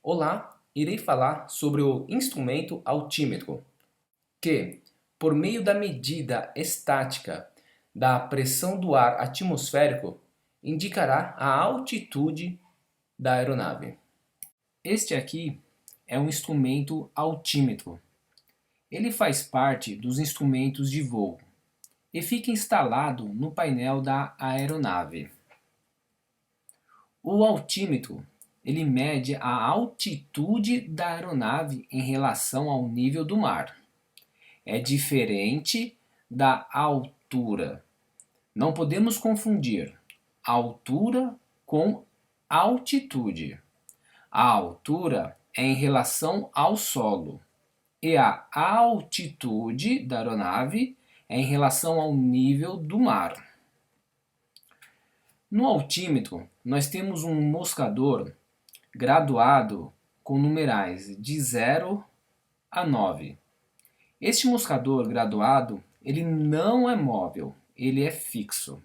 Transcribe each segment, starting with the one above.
Olá, irei falar sobre o instrumento altímetro, que, por meio da medida estática da pressão do ar atmosférico, indicará a altitude da aeronave. Este aqui é um instrumento altímetro. Ele faz parte dos instrumentos de voo e fica instalado no painel da aeronave. O altímetro ele mede a altitude da aeronave em relação ao nível do mar. É diferente da altura. Não podemos confundir altura com altitude. A altura é em relação ao solo e a altitude da aeronave é em relação ao nível do mar. No altímetro, nós temos um moscador graduado com numerais de 0 a 9. Este moscador graduado, ele não é móvel, ele é fixo.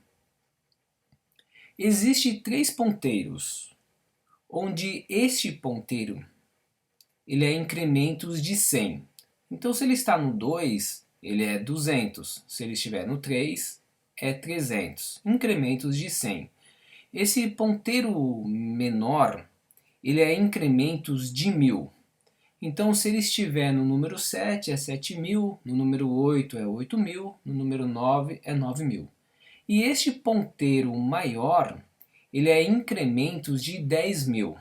Existem 3 ponteiros, onde este ponteiro ele é incrementos de 100. Então, se ele está no 2, ele é 200. Se ele estiver no 3, é 300. Incrementos de 100. Esse ponteiro menor, ele é incrementos de 1000. Então, se ele estiver no número 7, é 7000, no número 8 é 8000, no número 9 é 9000. E este ponteiro maior, ele é incrementos de 10.000.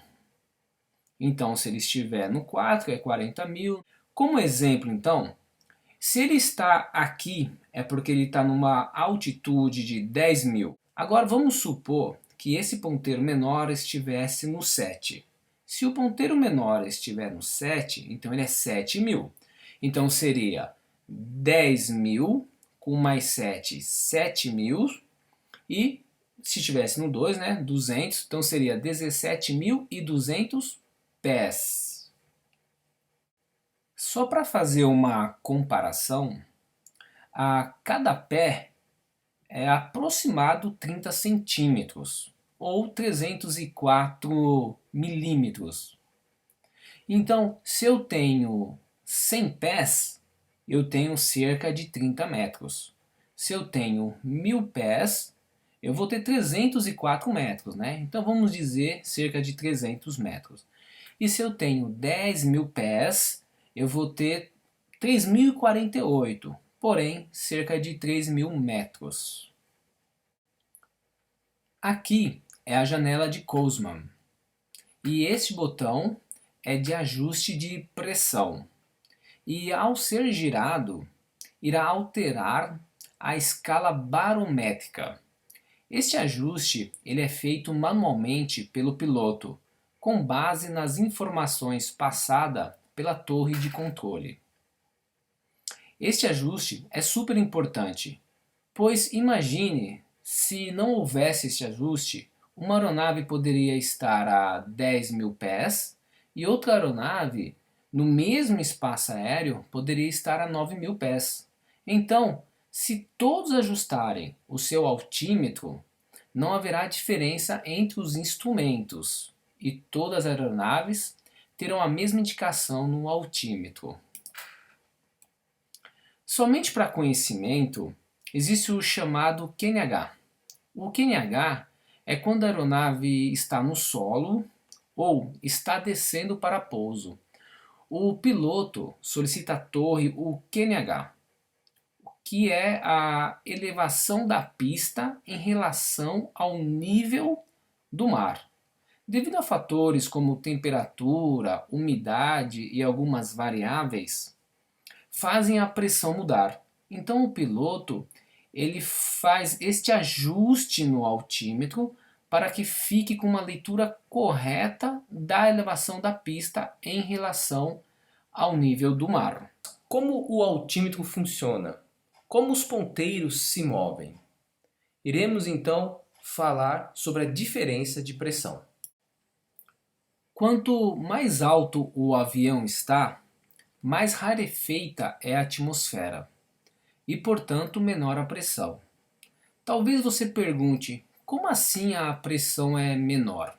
Então, se ele estiver no 4, é 40.000. Como exemplo, então, se ele está aqui, é porque ele está numa altitude de 10.000. Agora, vamos supor que esse ponteiro menor estivesse no 7. Se o ponteiro menor estiver no 7, então ele é 7.000. Então seria 10.000 com mais 7, 7.000. E se estivesse no 2, né, 200, então seria 17.200 pés. Só para fazer uma comparação, a cada pé é aproximado 30 centímetros ou 304 milímetros. Então, se eu tenho 100 pés, eu tenho cerca de 30 metros. Se eu tenho 1000 pés, eu vou ter 304 metros, né? Então vamos dizer cerca de 300 metros. E se eu tenho 10.000 pés, eu vou ter 3.048, porém cerca de 3.000 metros. Aqui é a janela de Kossmann. E este botão é de ajuste de pressão. E ao ser girado, irá alterar a escala barométrica. Este ajuste ele é feito manualmente pelo piloto, com base nas informações passadas pela torre de controle. Este ajuste é super importante, pois imagine se não houvesse este ajuste, uma aeronave poderia estar a 10.000 pés e outra aeronave no mesmo espaço aéreo poderia estar a 9.000 pés. Então, se todos ajustarem o seu altímetro, não haverá diferença entre os instrumentos e todas as aeronaves terão a mesma indicação no altímetro. Somente para conhecimento, existe o chamado QNH. O QNH é quando a aeronave está no solo ou está descendo para pouso. O piloto solicita à torre o QNH, que é a elevação da pista em relação ao nível do mar. Devido a fatores como temperatura, umidade e algumas variáveis, fazem a pressão mudar. Então o piloto ele faz este ajuste no altímetro para que fique com uma leitura correta da elevação da pista em relação ao nível do mar. Como o altímetro funciona? Como os ponteiros se movem? Iremos então falar sobre a diferença de pressão. Quanto mais alto o avião está, mais rarefeita é a atmosfera e, portanto, menor a pressão. Talvez você pergunte, como assim a pressão é menor?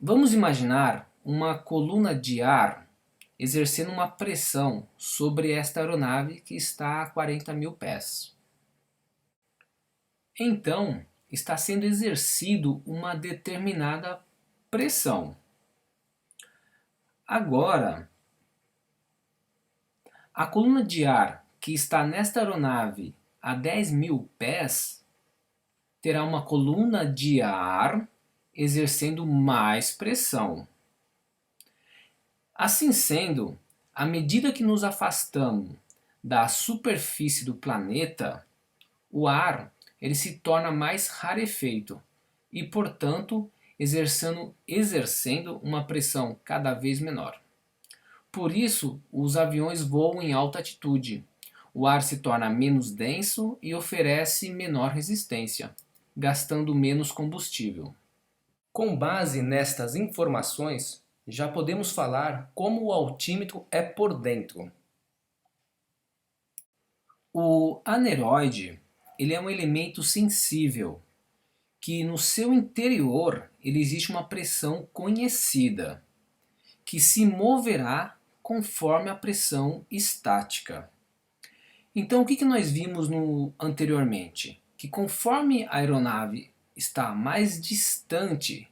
Vamos imaginar uma coluna de ar exercendo uma pressão sobre esta aeronave que está a 40 mil pés. Então, está sendo exercido uma determinada pressão. Agora, a coluna de ar que está nesta aeronave a 10 mil pés terá uma coluna de ar exercendo mais pressão. Assim sendo, à medida que nos afastamos da superfície do planeta, o ar ele se torna mais rarefeito e, portanto, exercendo uma pressão cada vez menor. Por isso, os aviões voam em alta altitude. O ar se torna menos denso e oferece menor resistência, gastando menos combustível. Com base nestas informações, já podemos falar como o altímetro é por dentro. O aneroide ele é um elemento sensível, que no seu interior ele existe uma pressão conhecida, que se moverá conforme a pressão estática. Então o que nós vimos anteriormente? Que conforme a aeronave está mais distante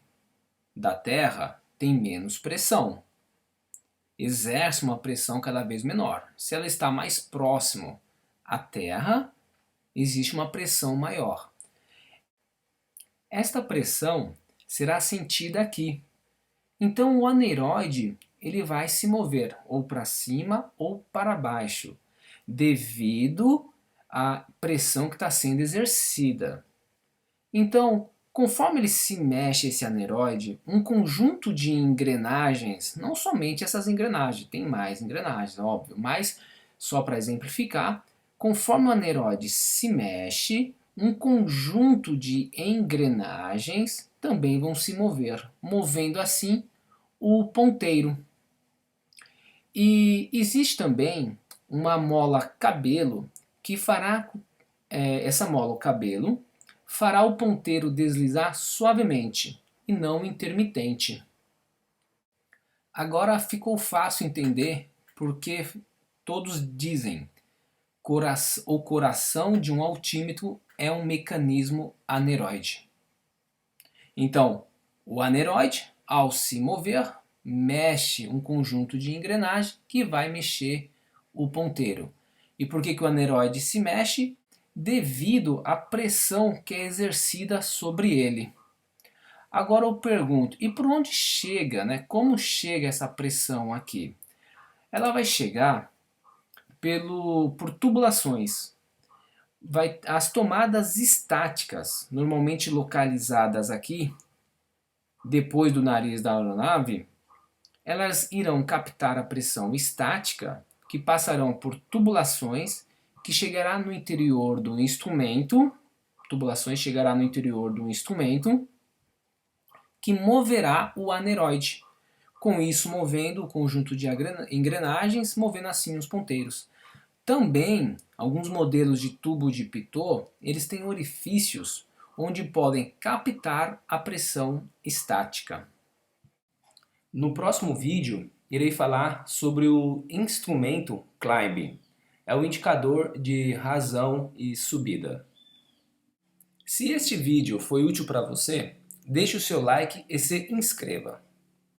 da Terra, tem menos pressão. Exerce uma pressão cada vez menor. Se ela está mais próximo à Terra, existe uma pressão maior. Esta pressão será sentida aqui. Então o aneroide ele vai se mover ou para cima ou para baixo, devido à pressão que está sendo exercida. Então, conforme ele se mexe esse aneroide, um conjunto de engrenagens, não somente essas engrenagens, tem mais engrenagens, óbvio, mas só para exemplificar, conforme o aneroide se mexe, um conjunto de engrenagens também vão se mover, movendo assim o ponteiro. E existe também uma mola cabelo que fará, essa mola, o cabelo, fará o ponteiro deslizar suavemente e não intermitente. Agora ficou fácil entender porque todos dizem o coração de um altímetro é um mecanismo aneroide. Então, o aneroide, ao se mover, mexe um conjunto de engrenagens que vai mexer o ponteiro. E por que o aneroide se mexe? Devido à pressão que é exercida sobre ele. Agora eu pergunto, e por onde chega, né? Como chega essa pressão aqui? Ela vai chegar por tubulações. As tomadas estáticas, normalmente localizadas aqui, depois do nariz da aeronave, elas irão captar a pressão estática, que passarão por tubulações, que chegará no interior do instrumento, que moverá o aneroide. Com isso, movendo o conjunto de engrenagens, movendo assim os ponteiros. Também, alguns modelos de tubo de Pitot, eles têm orifícios onde podem captar a pressão estática. No próximo vídeo, irei falar sobre o instrumento climb. É o indicador de razão e subida. Se este vídeo foi útil para você, deixe o seu like e se inscreva.